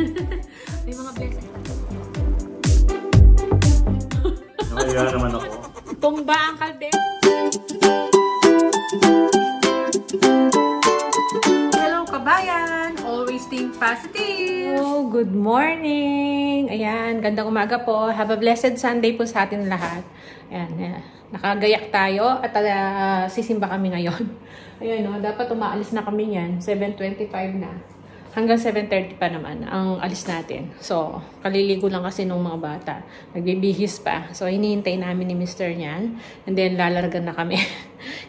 May mga blessing. Nakaya naman ako. Tumba ang kalde. Hello kabayan! Always think positive! Oh, good morning! Ayan, gandang umaga po. Have a blessed Sunday po sa atin lahat. Ayan, nakagayak tayo at sisimba kami ngayon. Ayan, no, dapat umaalis na kami yan. 7:25 na. Hanggang 7:30 pa naman ang alis natin. So, kaliligo lang kasi nung mga bata. Nagbibihis pa. So, hinihintay namin ni Mr. niyan. And then, lalargan na kami.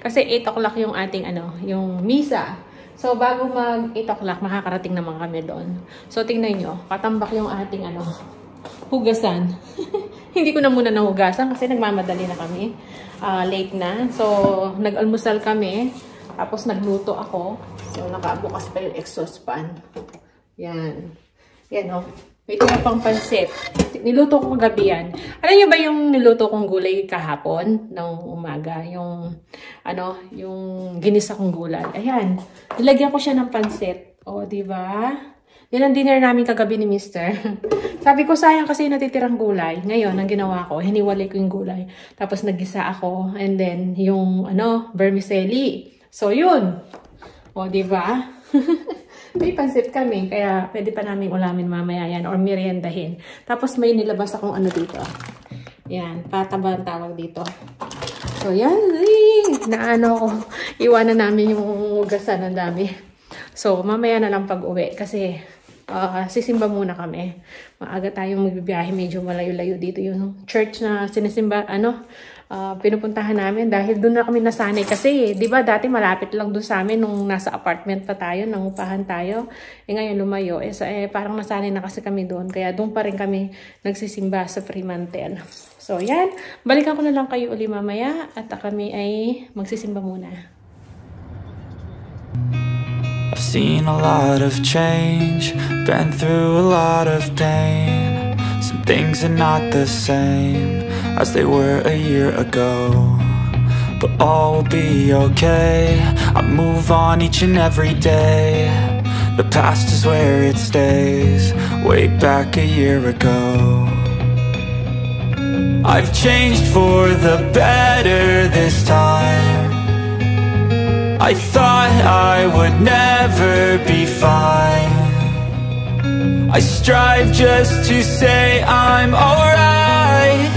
Kasi 8 o'clock yung ating, yung misa. So, bago mag 8 o'clock, makakarating naman kami doon. So, tingnan nyo. Katambak yung ating, hugasan. Hindi ko na muna nahugasan kasi nagmamadali na kami. Late na. So, nag-almusal kami. Tapos nagluto ako. So, nakabukas pa yung exhaust fan. Yan. Yan, oh. Ito yung pang pansit. Niluto ko kagabi yan. Alam nyo ba yung niluto kong gulay kahapon ng umaga? Yung, yung ginisa kong gulay. Ayan. Nilagyan ko siya ng pansit. O, diba? Yan ang dinner namin kagabi ni Mr. Sabi ko, sayang kasi yung natitirang gulay. Ngayon, ang ginawa ko, hiniwalay ko yung gulay. Tapos nagisa ako. And then, yung, vermicelli. So, yun. O, diba? May pansit kami. Kaya, pwede pa namin ulamin mamaya yan. Or meriendahin. Tapos, may nilabas akong dito. Yan. Pataba ang tawag dito. So, yan. Iwanan namin yung hugasan. Ang dami. So, mamaya na lang pag-uwi. Kasi, sisimba muna kami. Maaga tayong magbibiyahe. Medyo malayo-layo dito yung church na sinisimba, pinupuntahan namin dahil doon na kami nasanay kasi, di ba, dati malapit lang doon sa amin nung nasa apartment pa tayo, nangupahan tayo. Ngayon lumayo. Parang nasanay na kasi kami doon. Kaya doon pa rin kami nagsisimba sa Fremantle. So, yan. Balikan ko na lang kayo uli mamaya at kami ay magsisimba muna. I've seen a lot of change, been through a lot of pain. Some things are not the same as they were a year ago, but all will be okay. I move on each and every day. The past is where it stays, way back a year ago. I've changed for the better this time. I thought I would never be fine. I strive just to say I'm alright.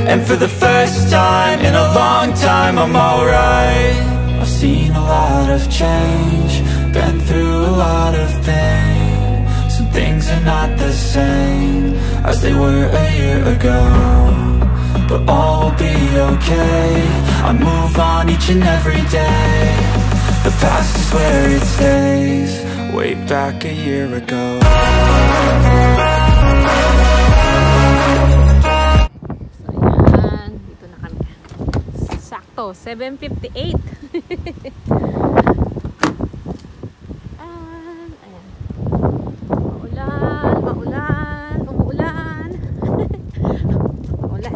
And for the first time in a long time, I'm alright. I've seen a lot of change, been through a lot of pain. Some things are not the same as they were a year ago, but all will be okay. I move on each and every day. The past is where it stays, way back a year ago. So, 7:58. Ayan. Maulan, umuulan. Maulan.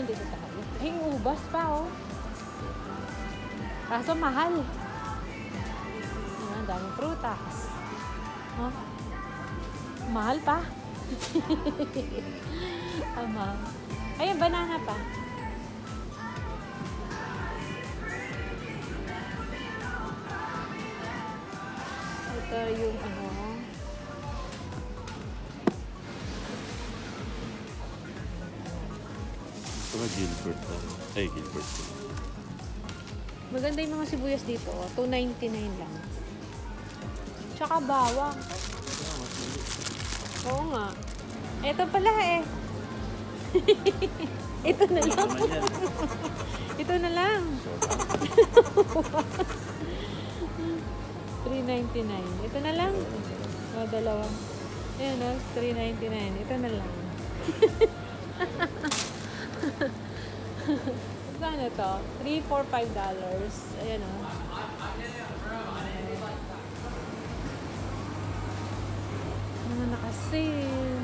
Dito tayo. Ay, ubas pa, oh. Kaso mahal. Ayan, daming prutas. Oh. Mahal pa. Mahal. Ayun, banana pa. Ito yung Gilbert. Ay, Gilbert. Maganda yung mga sibuyas dito. $2.99 lang. Tsaka bawang. Oo nga. Ito pala eh. Ito na lang. Ito na lang. $3.99. Ito na lang. Dalawa. Ayan o, $3.99. Ito na lang. Saan ito? $3, $4, $5. Ayan o. Mga nakasin.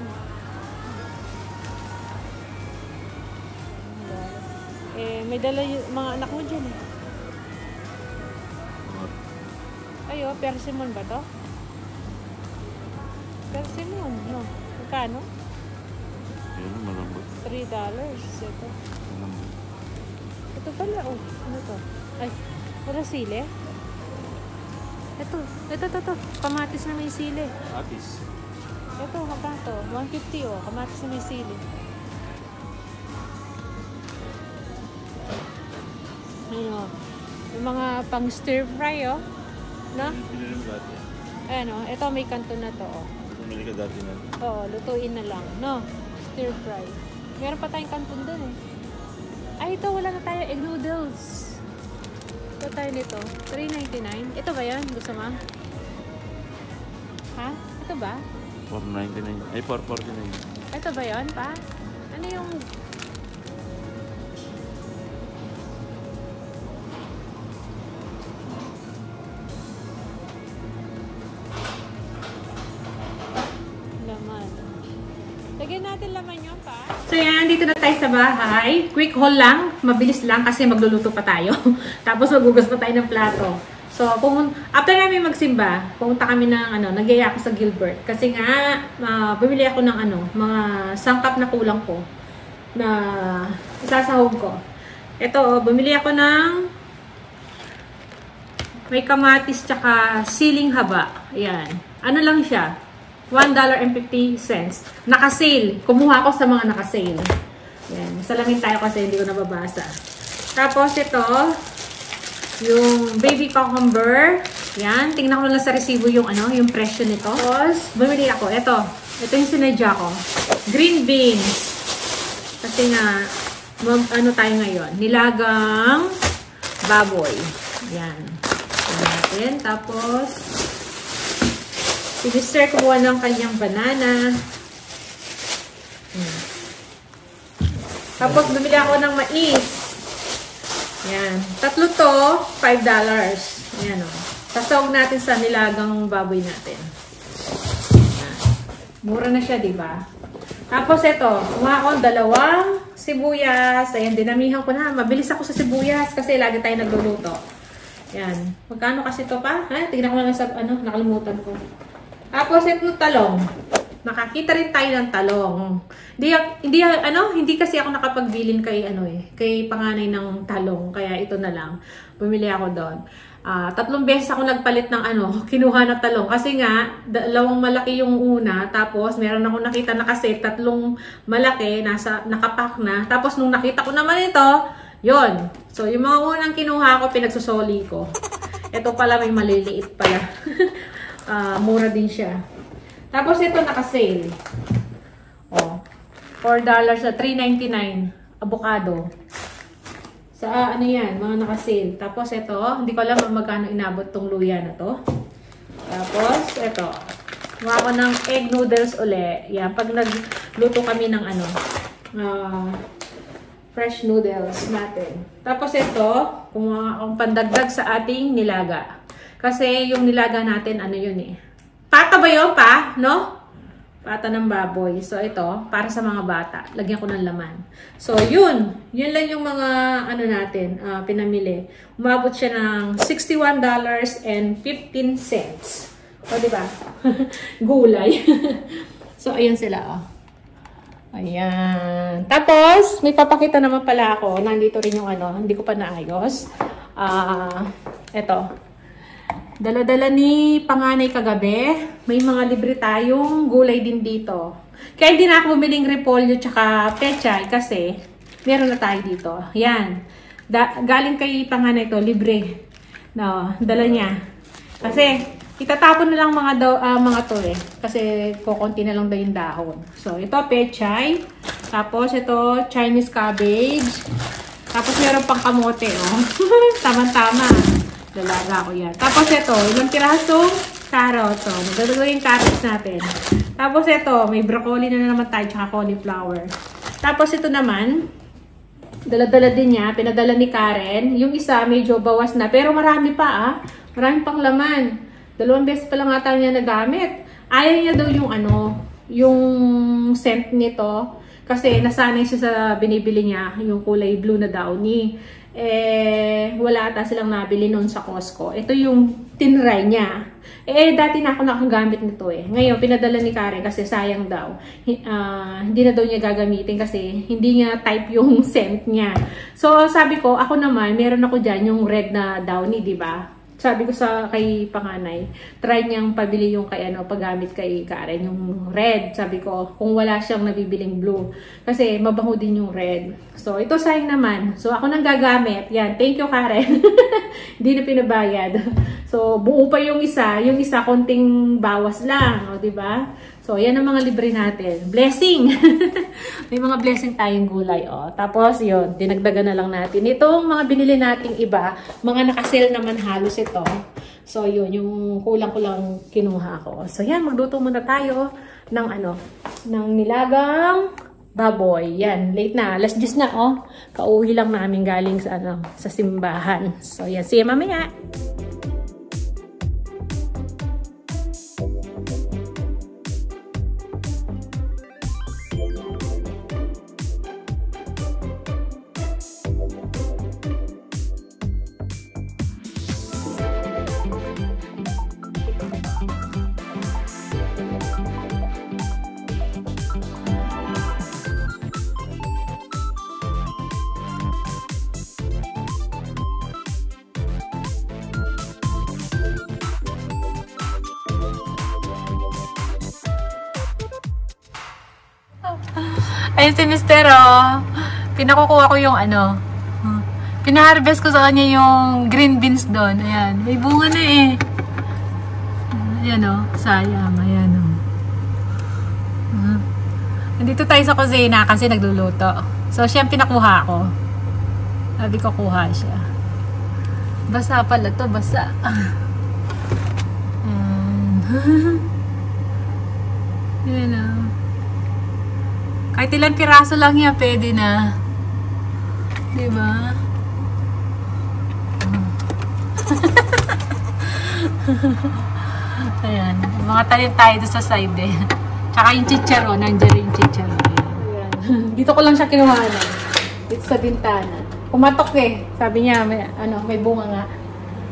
May dala yung mga anak mo dyan eh. Ayo, persimmon ba to? Persimmon, no? Magkano? Ayun, malambot. $3. Ito. Malambot. Ito pala, oh. Ano to? Ay, wala sili? Ito. Kamatis na may sili. Atis. Ito, haba to. $1.50 oh. Kamatis na may sili. Ayun, yung mga pang stir fry, oh. No? Pinili mo dati. Ayan, oh. Ito, may kanto na to, oh. Pumili ka dati na. Oo, lutuin na lang, no? Stir fry. Meron pa tayong kanton dun, eh. Ay, ito, wala na tayo. Egg noodles. Ito tayo nito. $3.99. Ito ba yan? Gusto mo? Ha? Ito ba? $4.99. Ay, $4.49. Ito ba yan, pa? Ano yung... laman. Lagyan natin laman yun, pa. So yan, dito na tayo sa bahay. Quick haul lang. Mabilis lang kasi magluluto pa tayo. Tapos magugas pa tayo ng plato. So, after namin magsimba, pumunta kami ng, nagyaya ako sa Gilbert. Kasi nga, bumili ako ng, mga sangkap na kulang ko na isasahog ko. Ito, bumili ako ng may kamatis tsaka siling haba. Ayan. Ano lang siya? $1.50. Naka-sale. Kumuha ako sa mga naka-sale. Ayan. Salamin tayo kasi hindi ko nababasa. Tapos ito, yung baby cucumber. Yan. Tingnan ko lang sa resibo yung yung presyo nito. Tapos, bumili ako. Ito yung sinadya ko. Green beans. Kasi nga, tayo ngayon. Nilagang baboy. Yan. Yan natin. Tapos, si Mr. kumuha ng kanyang banana. Tapos, bumili ako ng mais. Yan. Tatlo to, $5. Ayan o. Sasawag natin sa nilagang baboy natin. Yan. Mura na siya, diba? Tapos ito, kumuha ako ng 2 sibuyas. Ayan, dinamihan ko na. Mabilis ako sa sibuyas kasi lagi tayo nagluluto. Yan. Magkano kasi ito pa? Tignan ko lang sa, nakalimutan ko. Tapos ito, talong. Makakita rin tayo ng talong. Hindi kasi ako nakapagbilin kay panganay ng talong. Kaya ito na lang. Bumili ako doon. 3 beses ako nagpalit ng kinuha na talong. Kasi nga, 2 malaki yung una. Tapos, meron ako nakita na kasi 3 malaki, nakapack na. Tapos, nung nakita ko naman ito, yon. So, yung mga unang kinuha ko, pinagsusoli ko. Ito pala, may maliliit pala. Mura din siya. Tapos, ito naka-sale. Oh, $4 sa $3.99. Avocado. Sa yan, mga naka-sale. Tapos ito, hindi ko alam magkano inabot tong luya na to. Tapos ito, kuha ko ng egg noodles uli. Yan, pag nagluto kami ng fresh noodles natin. Tapos ito, kumuha akong pandagdag sa ating nilaga. Kasi yung nilaga natin, yun eh. Pata ba yun, pa? No? Pata ng baboy. So, ito, para sa mga bata. Lagyan ko ng laman. So, yun. Yun lang yung mga, natin, pinamili. Umabot siya ng $61.15. O, diba? Gulay. So, ayan sila, oh. Ayan. Tapos, may papakita naman pala ako. Nandito rin yung hindi ko pa naayos. Ito. Dala-dala ni panganay kagabi. May mga libre tayong gulay din dito. Kaya hindi na ako bumiling repolyo tsaka pechay kasi meron na tayo dito. Yan. Galing kay panganay to, libre. No, dala niya. Kasi itatapon na lang mga to eh. Kasi kukunti na lang daw yung dahon. So, ito pechay. Tapos ito Chinese cabbage. Tapos meron pang kamote, oh. Tama-tama. Dalaga ko yan. Tapos ito, ilang pirasong Carrots. So, magdadagdag yung carrots natin. Tapos ito, may broccoli na naman tayo, tsaka cauliflower. Tapos ito naman, dala-dala din niya, pinadala ni Karen. Yung isa, medyo bawas na. Pero marami pa ah. Marami pang laman. 2 beses pa lang ata niya nagamit. Ayaw niya daw yung yung scent nito. Kasi nasanay siya sa binibili niya, yung kulay blue na Downy. Wala ata silang nabili noon sa Costco. Ito yung tinry niya. Dati na ako nakagamit nito eh. Ngayon, pinadala ni Karen kasi sayang daw. Hindi na daw niya gagamitin kasi hindi niya type yung scent niya. So, sabi ko, ako naman, meron ako dyan yung red na Downy, di ba? Sabi ko kay panganay, try niyang pabili yung paggamit kay Karen, yung red. Sabi ko, kung wala siyang nabibiling blue. Kasi mabango din yung red. So, ito sayang naman. So, ako nang gagamit. Yan, thank you Karen. Hindi na pinabayad. So, buo pa yung isa. Yung isa, konting bawas lang. O, diba? So, yan ang mga libre natin. Blessing! May mga blessing tayong gulay. O. Tapos, yun, dinagdagan na lang natin. Itong mga binili nating iba, mga nakasale naman halos ito. So, yun, yung kulang ko lang kinuha ko. So, yan, magluto muna tayo ng ng nilagang baboy. Yan, late na. Alas 10 na, oh. Kauwi lang namin galing sa, sa simbahan. So, yan, see you mamaya. Ayun si Mister, oh. Pinakukuha ko yung pinaharvest ko sa kanya yung green beans doon. Ayan. May bunga na eh. Ayan, oh. Sayang. Ayan, oh. Nandito tayo sa kusina kasi nagluluto. So, siya ang pinakuha ko. Sabi ko, kuha siya. Basa pala to, basa. Ayan, oh. Kahit ilang piraso lang yan, pwede na. Diba? Ayan. Mga talim tayo doon sa side eh. Tsaka yung chicharo. Nandiyan yung chicharo. Ayan. Dito ko lang siya kinuha na. Dito sa bintana. Kumatok eh. Sabi niya, may bunga nga.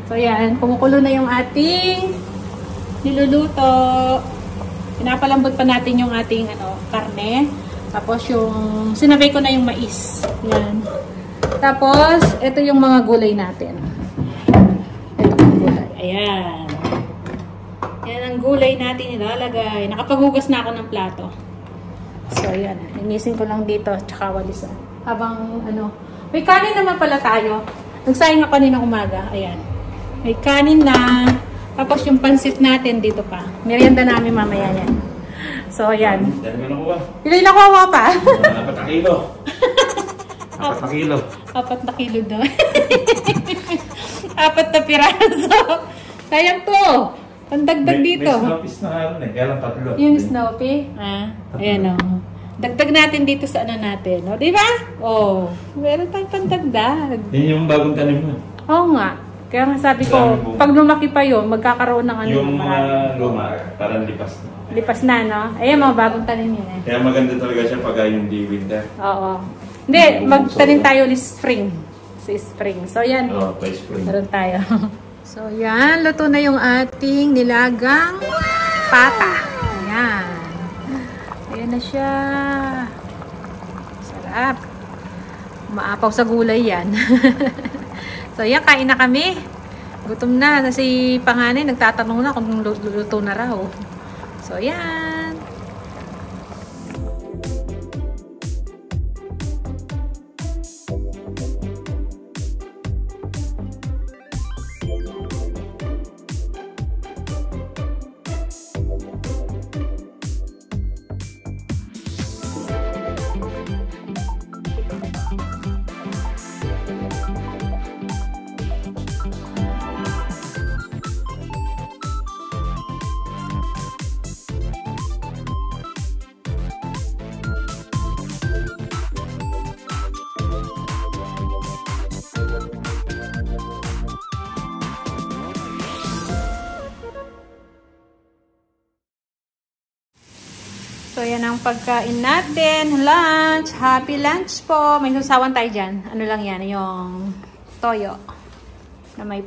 So ayan. Kumukulo na yung ating niluluto. Pinapalambot pa natin yung ating karne. Tapos yung sinabay ko na yung mais. Yan. Tapos ito yung mga gulay natin. Ito yung gulay. Ayan. Yan ang gulay natin ilalagay. Nakapaghugas na ako ng plato. So ayan. Inisin ko lang dito. Tsaka walisan. Habang may kanin naman pala tayo. Nagsayang ako kanina umaga. Ayan. May kanin na. Tapos yung pansit natin dito pa. Merienda namin mamaya yan. So, ayan. Dahil mo nakuha. Ilan nakuha pa? 4 na kilo. 4 na kilo. 4 na kilo daw. 4 na piraso. Sayang to. Pandagdag dito. May snowpies na haron eh. Kaya lang 3. Yung snowy? Ayan o. Dagdag natin dito sa natin. O, diba? O, meron tayong pandagdag. Yan yung bagong tanim mo. Oo nga. Kaya nga sabi ko, pag lumaki pa yun, magkakaroon ng yung luma, parang lipas na. Lipas na, no? Ayan, mga bagong tanim yun eh. Kaya maganda talaga siya pag yung di winter. Oo. Hindi, magtanim tayo ulit spring. Sa spring. So, yan. Oo, pa spring. Meron tayo. So, yan. Luto na yung ating nilagang pata. Ayan. Ayan na siya. Sarap. Maapaw sa gulay yan. So, yan. Kain na kami. Gutom na. Kasi panganay nagtatanong na kung luto na raw. So, yan. So, yan ang pagkain natin. Lunch. Happy lunch po. May susawan tayo dyan. Ano lang yan? Yung toyo. Na may,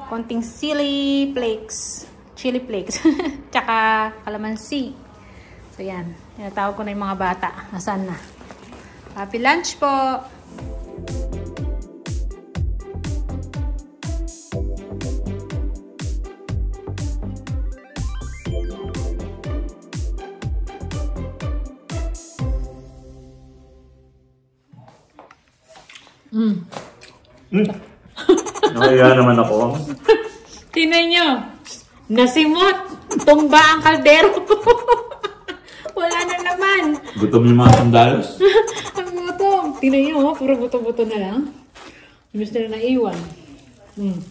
konting chili flakes. Tsaka calamansi. So, yan. Tinatawag ko na yung mga bata. Nasaan na? Happy lunch po. Nakaya naman ako. Tingnan nyo. Nasimot. Tumba ang kaldero. Wala na naman. Gutom yung mga sandalos. Ang gutom. Tingnan nyo, puro buto-buto na lang. Gusto na naiwan.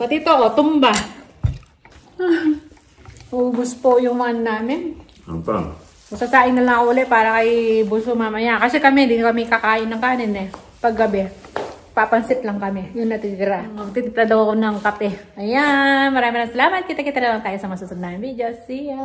Pati ito, tumba. Ubus po yung man namin. Ano pa? Masasain na lang ulit para kay Buso mamaya. Kasi kami, hindi kami kakain ng kanin eh. Paggabi. Papansit lang kami. Yung natitira. Magtitipla daw ako ng kape. Ayan. Maraming salamat. Kita-kita na lang tayo sa masusunod na video. See ya!